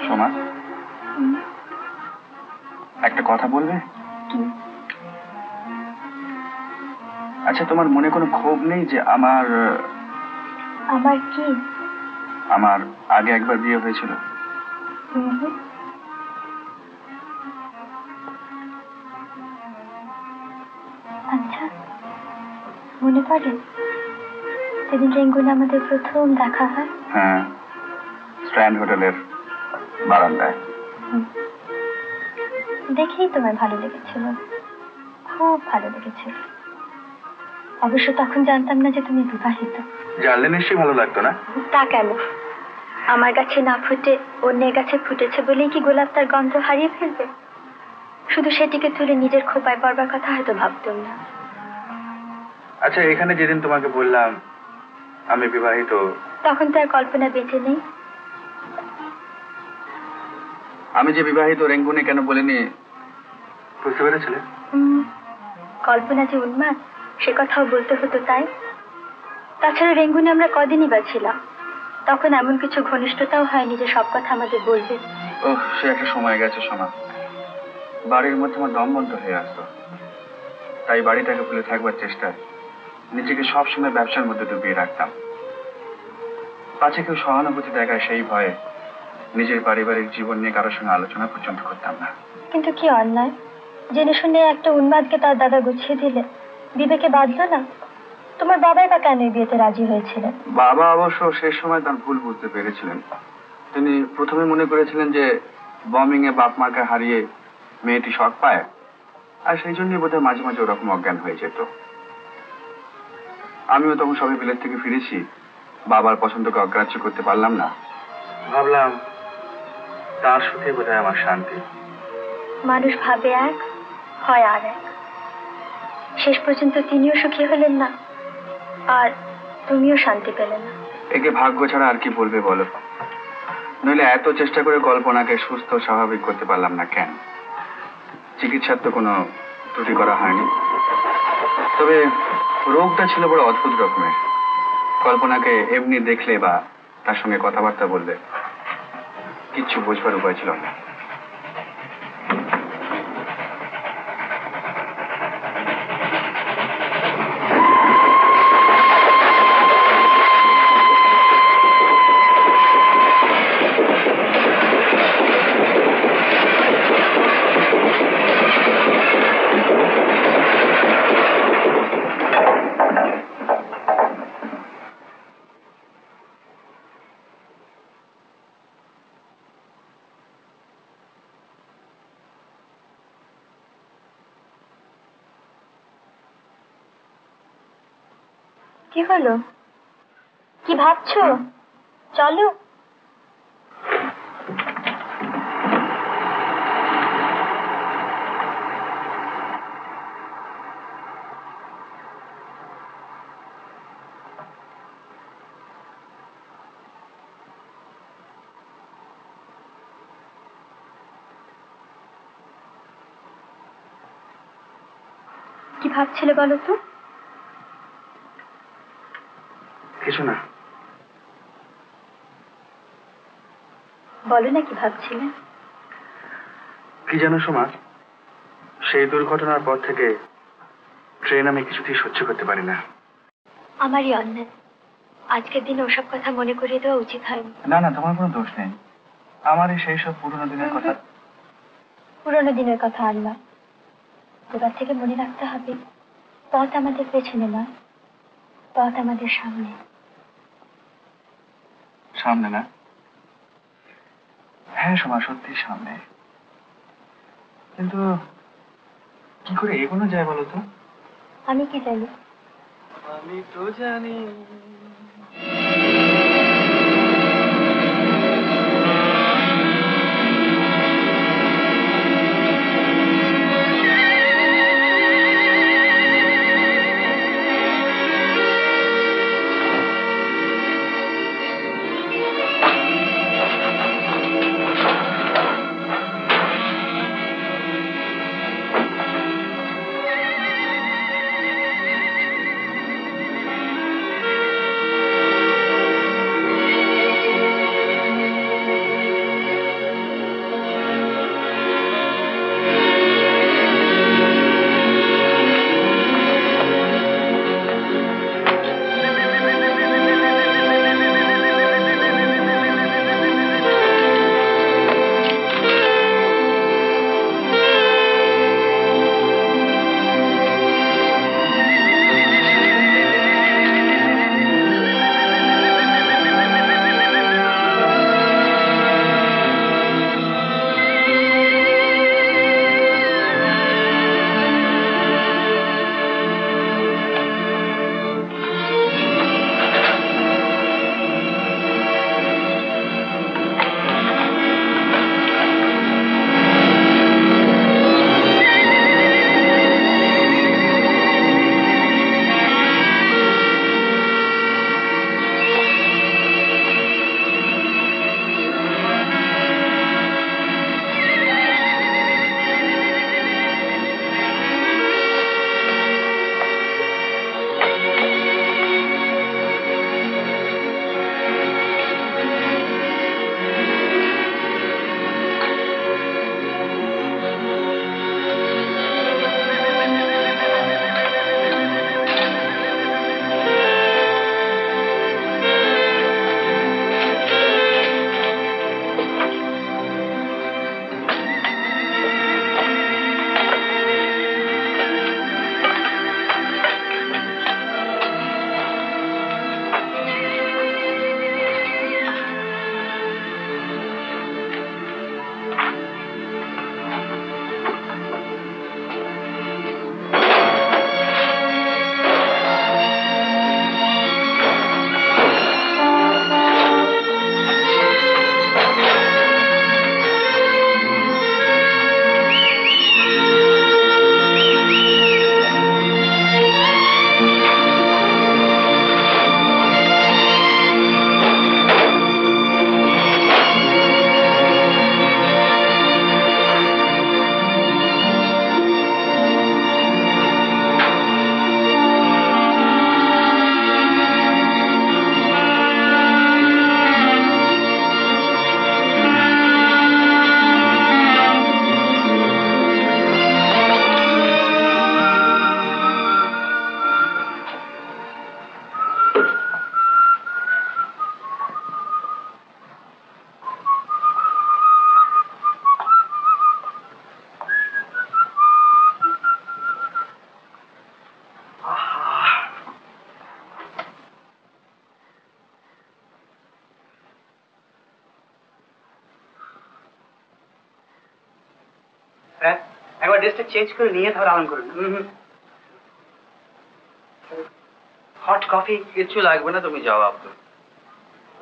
সোমা, একটা কথা বলবে? আচ্ছা, তোমার মনে কোনো ক্ষোভ নেই যে আমার কি? আমার আগে একবার বিয়ে হয়েছিল। আচ্ছা, মনে পড়ে সেদিন রেঙ্গুনে আমাদের প্রথম দেখা হয়? হ্যাঁ, স্ট্র্যান্ড হোটেলের বারান্দায়। দেখেই তোমার ভালো লেগেছিল, খুব ভালো লেগেছিল। অবশ্য তখন জানতাম না যে তুমি বিবাহিত। জানলে নিশ্চয়ই ভালো লাগতো না? তা কেন? আমার গাছে না ফুটে অন্যের গাছে ফুটেছে বলেই কি গোলাপ তার গন্ধ হারিয়ে ফেলবে? শুধু সেটিকে তুলে নিজের খোপায় পড়বার কথা হয়তো ভাবতাম না। আচ্ছা, এখানে যেদিন তোমাকে বললাম আমি বিবাহিত, তখন তো আর কল্পনা বেঁচে নেই। আমি যে বিবাহিত রেঙ্গুনে কেন বলিনি বুঝতে পেরেছিলে? কল্পনা যে উন্মাদ সে কথাও বলতে হতো তাই? তাছাড়া রেঙ্গুনে আমরা কদিনই বা ছিলাম, তখন এমন কিছু ঘনিষ্ঠতাও হয়নি যে সব কথা আমাদের বলবে। সে একটা সময় গেছে সোমা। বাড়ির মধ্যে আমার দম বন্ধ হয়ে আসতো, তাই বাড়িটাকে ভুলে থাকবার চেষ্টায় নিজেকে সবসময় ব্যবসার মধ্যে ডুবিয়ে রাখতাম। পাছে কেউ সহানুভূতি দেখায় সেই ভয়ে নিজের পারিবারিক জীবন নিয়ে কারোর সঙ্গে আলোচনা পর্যন্ত করতাম না। কিন্তু কি অন্যায়? জেনে শুনে একটা উন্মাদকে তার দাদা গুছিয়ে দিলে বিবেকে বাঁধলো না? তোমার বাবাই বা কেন এই বিয়েতে রাজি হয়েছিলেন? বাবা অবশ্য শেষ সময় তার ভুল বুঝতে পেরেছিলেন। তিনি প্রথমে মনে করেছিলেন যে বম্বিং এ বাপ মাকে হারিয়ে মেয়েটি শখ পায়, আর সেই জন্যই বোধহয় মাঝে মাঝে ওরকম অজ্ঞান হয়ে যেত। আমিও তখন সবে বিলেত থেকে ফিরেছি, বাবার পছন্দকে অগ্রাহ্য করতে পারলাম না। ভাবলাম তার সুখে বোধহয় আমার শান্তি। মানুষ ভাবে এক, হয় আর এক। শেষ পর্যন্ত তিনিও সুখী হলেন না, আর তুমিও শান্তি পেলে না। একে ভাগ্য ছাড়া আর কি বলবে বলো? নইলে এত চেষ্টা করে কল্পনাকে সুস্থ স্বাভাবিক করতে পারলাম না কেন? চিকিৎসার তো কোনো ত্রুটি করা হয়নি, তবে রোগটা ছিল বড় অদ্ভুত রকমের। কল্পনাকে এমনি দেখলে বা তার সঙ্গে কথাবার্তা বললে কিচ্ছু বোঝবার উপায় ছিল না। কি হলো? কি ভাবছো? চলো। কি ভাবছিলে বলো তো? কিছু না। বলো না কি ভাবছিলে? কি জানো সোমা, সেই দুর্ঘটনার পর থেকে ট্রেন আমি কিছুতেই সহ্য করতে পারি না। আমারই অন্যায়, আজকের দিনে ওসব কথা মনে করিয়ে দেওয়া উচিত হয়নি। না না, তোমার কোনো দোষ নেই। আমারই সেই সব পুরোনো দিনের কথা। পুরোনো দিনের কথা আর নয়, এবার থেকে মনে রাখতে হবে পথ আমাদের পেছনে নয়, পথ আমাদের সামনে। সামনে না? হ্যাঁ সোমা, সত্যি সামনে, কিন্তু কি করে এগোনো যায় বলো তো? আমি কি জানি? আমি তো জানি। স্যার একবার ড্রেসটা চেঞ্জ করে নিয়ে তাহলে আরাম করুন। Hot coffee? কিছু লাগবে না, তুমি যাও আব্দুল।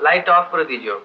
লাইট অফ করে দিও।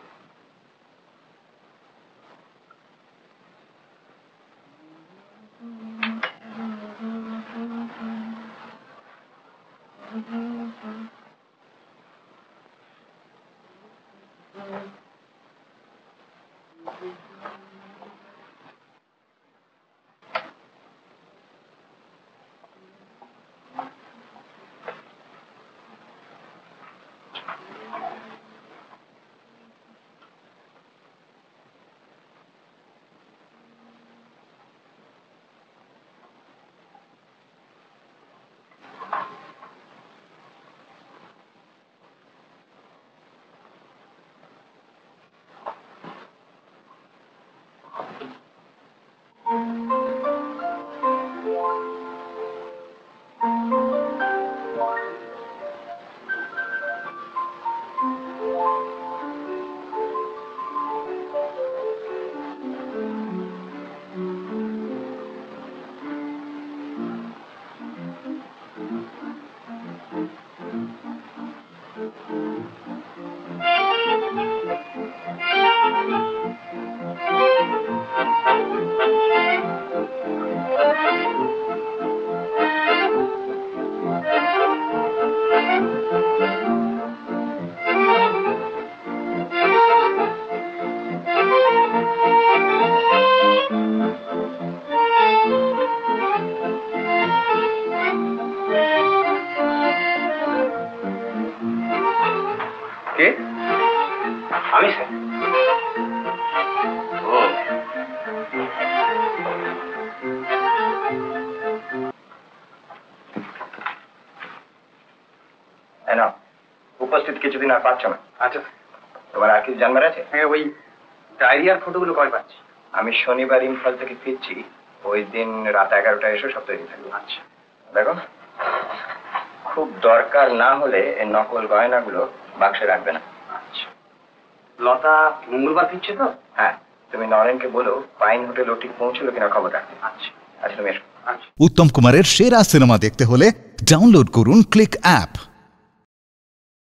কে? আমি স্যার। ও না, উপস্থিত কিছুদিন আর পাচ্ছ না। আচ্ছা, তোমার আর কিছু জানবার আছে? হ্যাঁ ওই ডায়রিয়ার ফটোগুলো কয় পাচ্ছি? আমি শনিবার ইম্ফল থেকে ফিরছি, ওই দিন রাত 11টায় এসে সব তৈরি থাকবে। আচ্ছা দেখো, খুব দরকার না হলে এই নকল গয়নাগুলো বাক্সে রাখবে না। আচ্ছা। লতা মঙ্গলবার ফিরছে তো? হ্যাঁ, তুমি নরেনকে বলো পাইন হোটেল ও ঠিক পৌঁছলো কিনা খবর রাখতে। আচ্ছা আচ্ছা, তুমি এসো। আচ্ছা। উত্তম কুমারের সেরা সিনেমা দেখতে হলে ডাউনলোড করুন ক্লিক অ্যাপ।